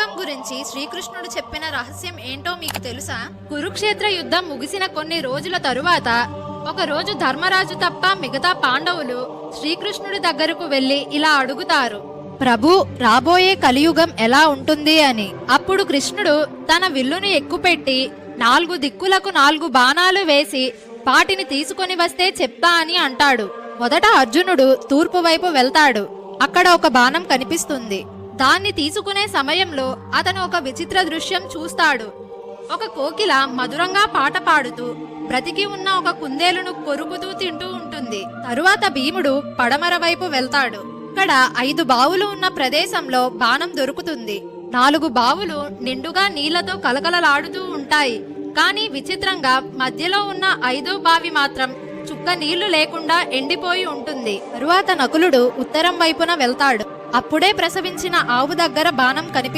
కలియుగం గురించి శ్రీకృష్ణుడు చెప్పిన రహస్యం ఏంటో మీకు తెలుసా? కురుక్షేత్ర యుద్ధం ముగిసిన కొన్ని రోజుల తరువాత ఒక రోజు ధర్మరాజు తప్ప మిగతా పాండవులు శ్రీకృష్ణుడి దగ్గరకు వెళ్లి ఇలా అడుగుతారు, ప్రభు, రాబోయే కలియుగం ఎలా ఉంటుంది అని. అప్పుడు కృష్ణుడు తన విల్లును ఎక్కుపెట్టి 4 దిక్కులకు 4 బాణాలు వేసి వాటిని తీసుకొని వస్తే చెప్తా అని అంటాడు. మొదట అర్జునుడు తూర్పు వైపు వెళ్తాడు. అక్కడ ఒక బాణం కనిపిస్తుంది. దాన్ని తీసుకునే సమయంలో అతను ఒక విచిత్ర దృశ్యం చూస్తాడు. ఒక కోకిల మధురంగా పాట పాడుతూ బ్రతికి ఉన్న ఒక కుందేలును కొరుకుతూ తింటూ ఉంటుంది. తరువాత భీముడు పడమర వైపు వెళ్తాడు. ఇక్కడ 5 బావులు ఉన్న ప్రదేశంలో బాణం దొరుకుతుంది. 4 బావులు నిండుగా నీళ్లతో కలకలలాడుతూ ఉంటాయి. కానీ విచిత్రంగా మధ్యలో ఉన్న 5వ బావి మాత్రం చుక్క నీళ్లు లేకుండా ఎండిపోయి ఉంటుంది. తరువాత నకులుడు ఉత్తరం వైపున వెళ్తాడు. అప్పుడే ప్రసవించిన ఆవు దగ్గర బాణం కనిపిస్తుంది.